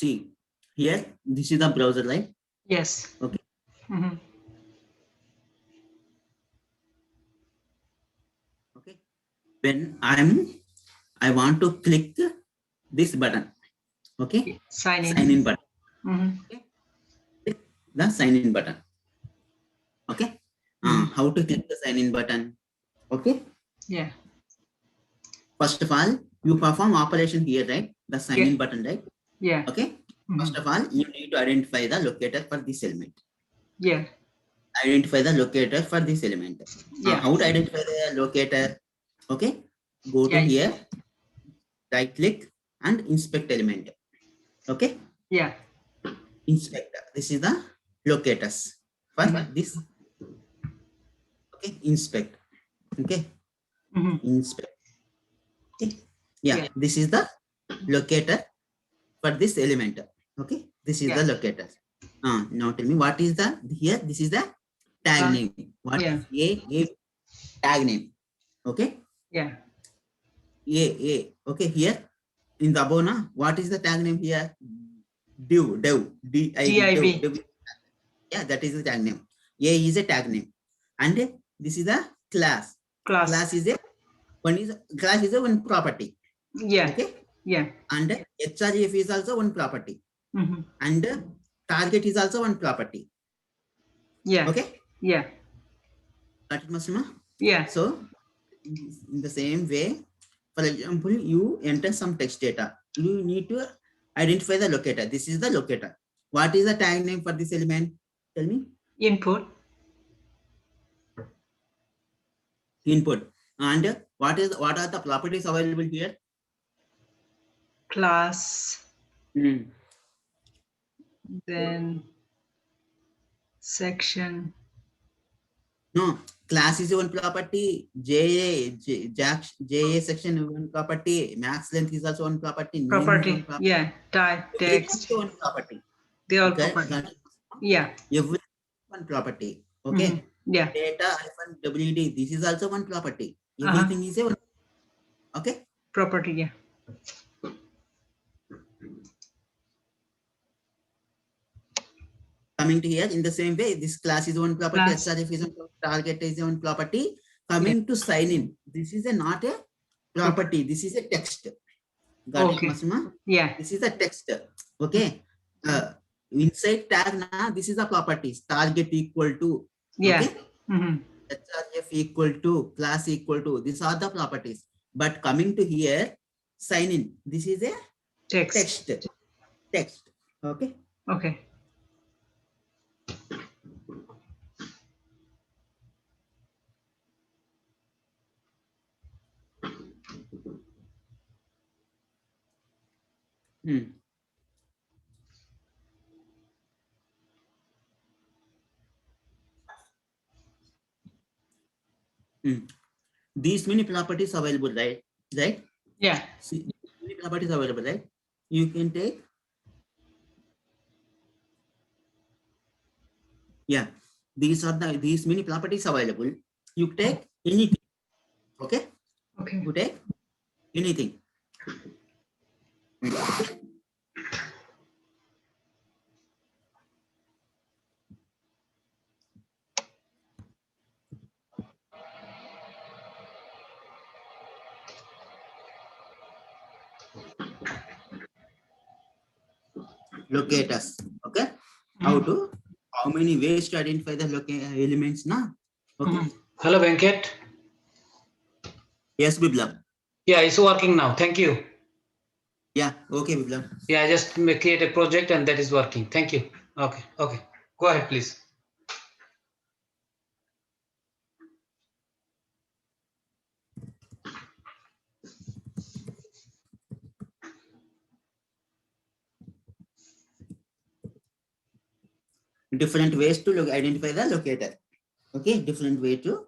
See here, this is the browser, right? Yes. Okay. Okay. When I want to click this button. Okay. Sign in button. Okay. Click the sign in button. Okay. How to click the sign in button? Okay. Yeah. First of all, you perform operation here, right? The sign in button, right? Yeah. Okay. First of all, you need to identify the locator for this element. Yeah. Identify the locator for this element. Yeah. How to identify the locator? Okay. Go to here, right click and inspect element. Okay. Yeah. Inspect. This is the locators for this. Okay. Inspect. Okay. Inspect. Okay. Yeah. This is the locator for this element. Okay. This is the locator. Now tell me what is the here? This is the tag name. What is a tag name? Okay. Yeah. A. Okay. Here in the above, what is the tag name here? Div. Div. Yeah, that is the tag name. A is a tag name, and this is a class. Class is a one property. Yeah. Okay. Yeah. And href is also one property. And target is also one property. Yeah. Okay. Yeah. Got it, Masima? Yeah. So in the same way, for example, you enter some text data. You need to identify the locator. This is the locator. What is the tag name for this element? Tell me. Input. Input. And what are the properties available here? Class. Then section. No, class is one property. JA section is one property. Max length is also one property. Property. One property. Yeah. Type, text. One property. They all property. Yeah. Every one property. Okay. Yeah. Data WD. This is also one property. Everything is a one. Okay. Property. Yeah. Coming to here in the same way, this class is one property. HRF is one target is one property. Coming to sign in, this is not a property. This is a text. Got it, Masima? Yeah. This is a text. Okay. Inside tag, this is a properties. Target equal to. Yeah. Okay. HRF equal to, class equal to. These are the properties. But coming to here, sign in. This is a text. Text. Okay. Okay. These many properties available, right? Right? Yeah. See, many properties available, right? You can take. Yeah, these many properties available. You take anything. Okay. Okay. You take anything. Locators. Okay. How many ways to identify the elements now? Okay. Hello, Venkat. Yes, Biplab. Yeah, it's working now. Thank you. Yeah. Okay, Biplab. Yeah, I just create a project and that is working. Thank you. Okay. Okay. Go ahead, please. Different ways to identify the locator. Okay. Different way to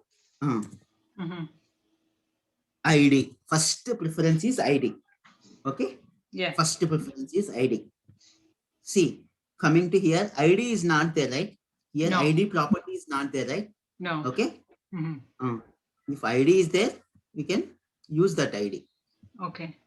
ID. First preference is ID. Okay. Yeah. First preference is ID. See, coming to here, ID is not there, right? Here, no. ID property is not there, right? No. Okay. If ID is there, we can use that ID. Okay.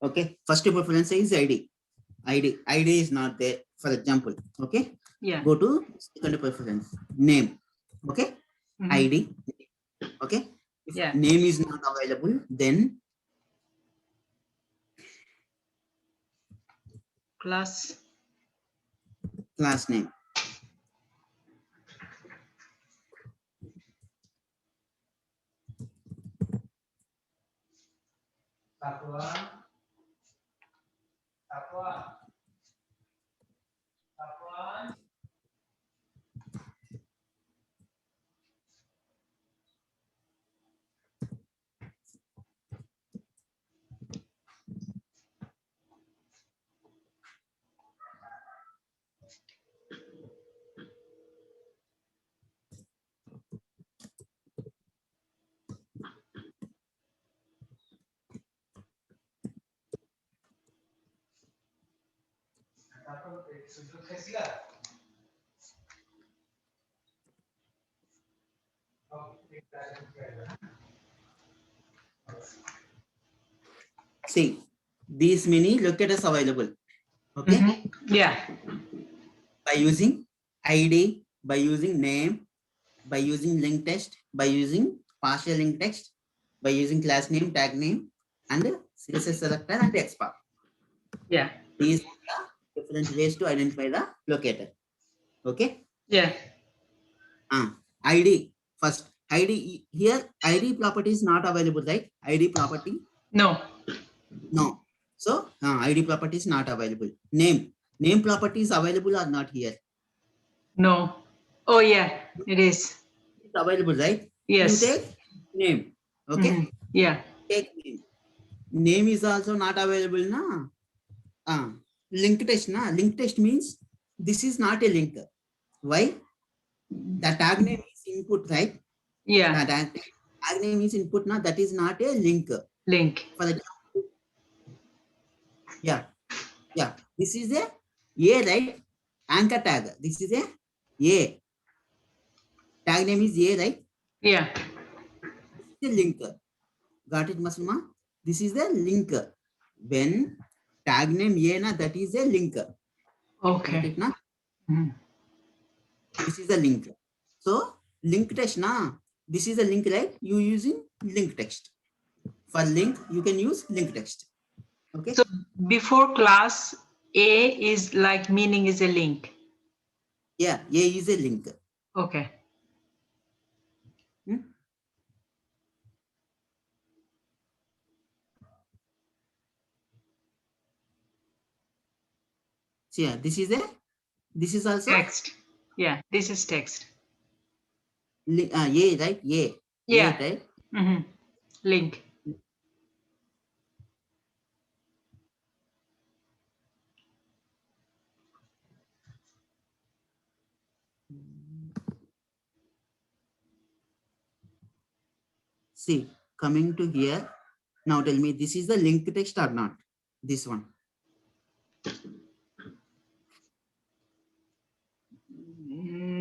Okay, first preference is ID. ID is not there, for example. Okay, Yeah. go to second preference, name. Okay, Mhm. ID. Okay, if Yeah. name is not available, then Class. class name. See, these many locators available. Okay, Mhm. Yeah. by using ID, by using name, by using linked text, by using partial linked text, by using class name, tag name, and CSS selector and XPath. Yeah. These are the different ways to identify the locator. Okay. Yeah. ID first. ID here. ID property is not available, right? ID property. No. No. So ID property is not available. Name property is available or not here? No. Oh yeah, it is. It's available, right? You Yes. take name. Okay. Mhm. Yeah. Take name. Name is also not available, na? Link test, na? Link test means this is not a link. Why? The tag name is input, right? Yeah. The tag name is input, na? That is not a link. Link. For example, yeah. This is a right? Anchor tag. This is a tag name is right? Yeah. This is a link. Got it, Masuma? This is the link. When tag name na, that is a link. Got Okay. it, na? Mhm. This is a link. So link text, na? This is a link, right? You using link text. For link, you can use link text. Okay. So before class, A is like meaning is a link. Yeah, A is a link. Okay. So yeah, this is also Text. Yeah, this is text. A, right? A, Yeah. right? Mhm. Link. See, coming to here. Now tell me, this is the link text or not? This one.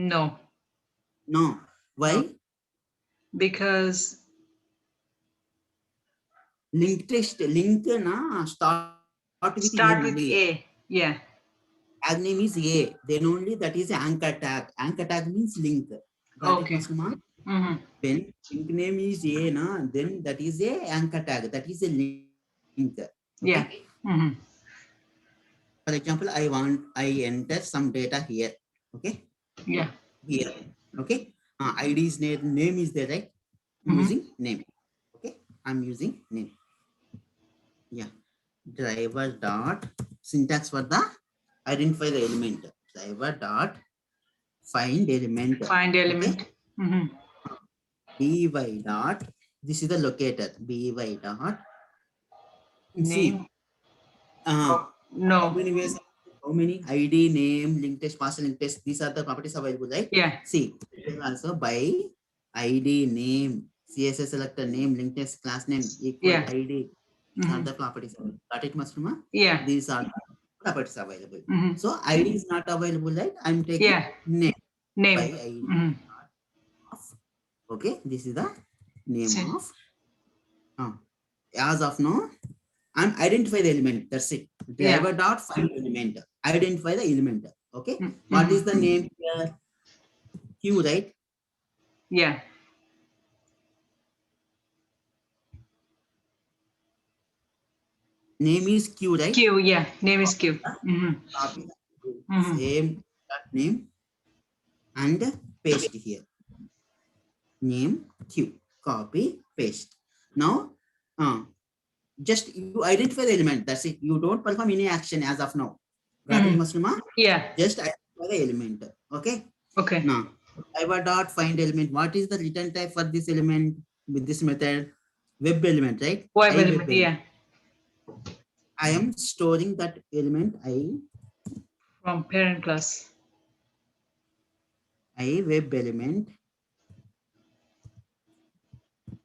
No. No. Why? No. Because Link text, link na start with start A with only. A. Yeah. Tag name is A. Then only that is anchor tag. Anchor tag means link. Got Okay. it, Masuma? Mm-hmm. When link name is A, na, then that is a anchor tag. That is a link. Okay? Yeah. Mm-hmm. For example, I enter some data here. Okay? Yeah. Here. Okay? ID's name is there, right? Mhm. Using name. Okay? I'm using name. Yeah. Driver dot syntax for the identify the element. Driver dot find element. Find element. Okay? Mhm. By dot, this is the locator. By dot. See, Name. how No. many ways? How many ID, name, link test, partial link test? These are the properties available, right? Yeah. See, also by ID, name, CSS selector, name, link test, class name equal Yeah. ID. Are Mhm. the properties available? Got it, Masuma? Yeah. These are properties available. Mhm. So ID is not available, right? I'm taking Yeah. name by Name. ID. Mhm. Okay, this is the name Same. of as of now and identify the element. That's it. Yeah. Driver dot find element. Identify the element. Okay. Mm, What is the name here? Q, right? Yeah. Name is Q, right? Q. Yeah. Name is Q. Copy Mhm. same name and paste here. Name Q. Copy, paste. Now, just you identify the element. That's it. You don't perform any action as of now. Got it, Maslima? Yeah. Just identify the element. Okay. Okay. Now, driver dot find element. What is the return type for this element with this method? Web element, right? Web I element. Yeah. I am storing that element From parent class. I web element.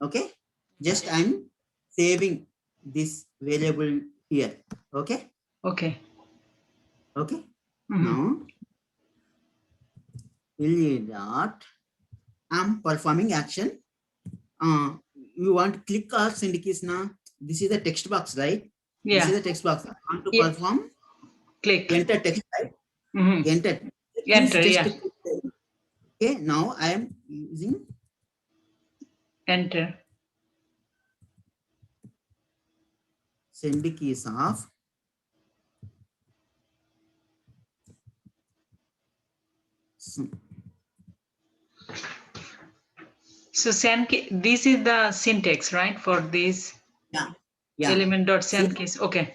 Okay. Just I'm saving this variable here. Okay. Okay. Okay. Mhm. Now, dot I'm performing action. You want click or send keys now. This is the text box, right? This is Yeah. the text box. I want to Yeah. perform Click. enter text, right? Mhm. Enter. Enter. Just Yeah. okay. Now I am using Enter. send keys of So send key, this is the syntax, right? For this yeah. element dot See, send keys. Okay.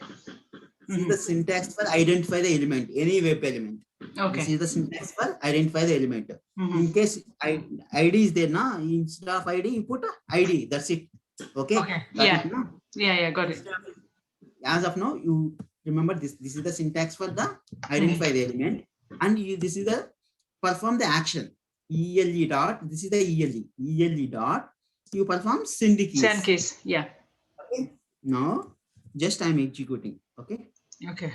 this is the syntax for identify the element, any web element. Okay. This is the syntax for identify the element. Mhm. In case ID is there, na, instead of ID, you put a ID. That's it. Okay. Okay. Got Yeah. it, na? Yeah. Got it. As of now, you remember this. This is the syntax for the identify the element, and this is the perform the action. ELE dot. This is the ELE. ELE dot. You perform send keys. Send keys. Yeah. Okay. Now, just I'm executing. Okay. Okay.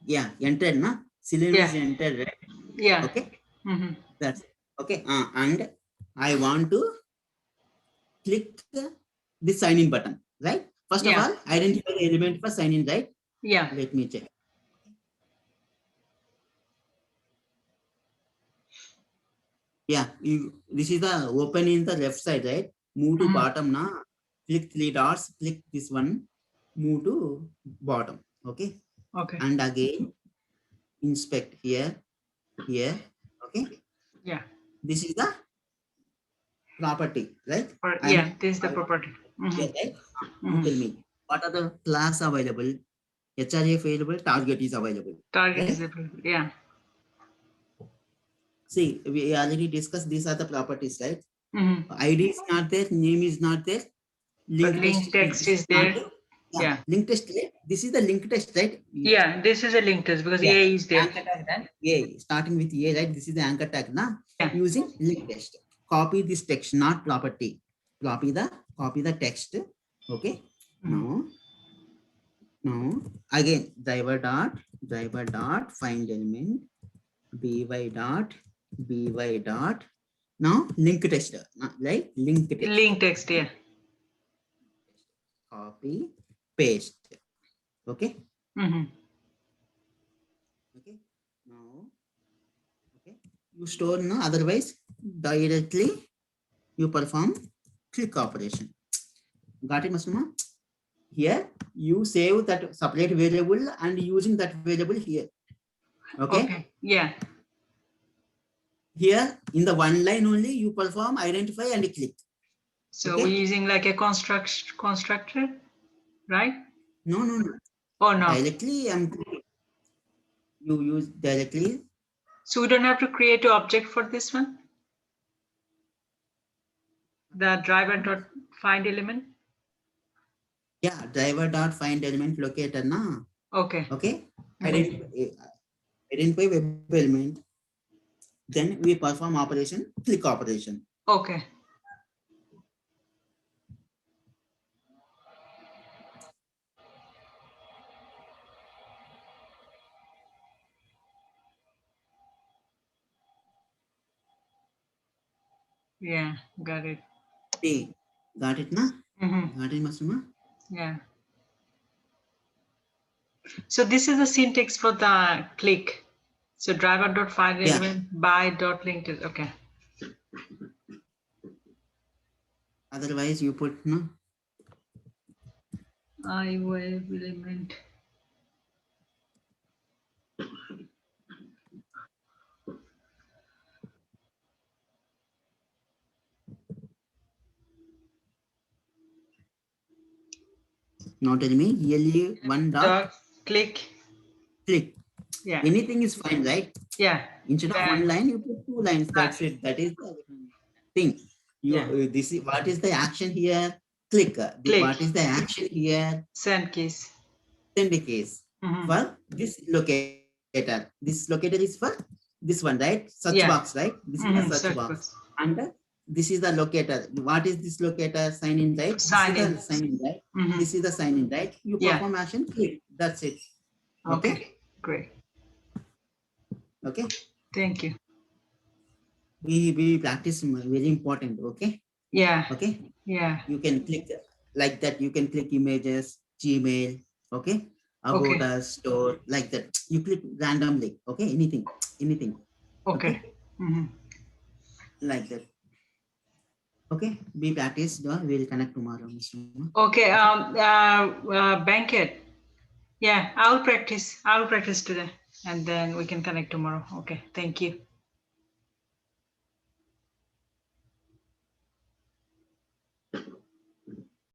Yeah, entered, na? Cylinder is entered, right? Yeah. Okay. Mm-hmm. That's it. Okay. And I want to click the sign in button, right? First of all, identify the element for sign in, right? Yeah. Let me check. Yeah, this is the open in the left side, right? Move to bottom now. Click 3 dots, click this one, move to bottom. Okay. Okay. And again, inspect here. Okay. Yeah. This is the property, right? This is the property. Yeah, right? Now tell me, what are the class available? HRA available, target is available. Target right? is available. Yeah. See, we already discussed these are the properties, right? Mm-hmm. ID is not there, name is not there, But link text is there. Yeah. Link test, right? This is the link test, right? Yeah, this is a link test because A is there. Anchor tag done. A, starting with A, right? This is the anchor tag, na? Yeah. Using link test. Copy this text, not property. Copy the text. Okay. Now again driver dot find element by dot now link test, like link text. Link text, yeah. Copy paste. Okay. Mm-hmm. Okay. Now, okay, you store, no, otherwise directly you perform click operation. Got it, Masuma? Here you save that separate variable and using that variable here. Okay. Yeah. Here in the one line only you perform identify and click. So we're using like a constructor, right? No. Oh no. Directly you use directly. So we don't have to create an object for this one? The driver dot find element? Yeah, driver dot find element locator, na. Okay. Okay. Identify web element. Then we perform operation, click operation. Okay. Yeah, got it. Okay, got it, na? Mm-hmm. Got it, Masuma? Yeah. So this is the syntax for the click. So driver.find Yeah. element by dot linked. Okay. Otherwise, you put no. I wave element. Now tell me, really one dot Click. click. Yeah. Anything is fine, right? Yeah. Instead of one line, you put two lines. That's it. That is the thing. You Yeah. this is what is the action here? Click. Click. What is the action here? Send keys. Send a case for this locator. This locator is for this one, right? Search Yeah. box, right? This is the search box. And this is the locator. What is this locator? Sign in, right? Sign this in. is the sign in, right? This is the sign in, right? You Yeah. perform action, click. That's it. Okay. Great. Okay. Thank you. We practice very important. Okay. Yeah. Okay. Yeah. You can click like that. You can click images, Gmail. Okay. About Okay. a store like that. You click randomly. Okay. Anything. Okay. Like that. Okay. We practice. We'll connect tomorrow, Mr. Uma. Okay. Banquet. Yeah, I'll practice. I'll practice today, and then we can connect tomorrow. Okay. Thank you.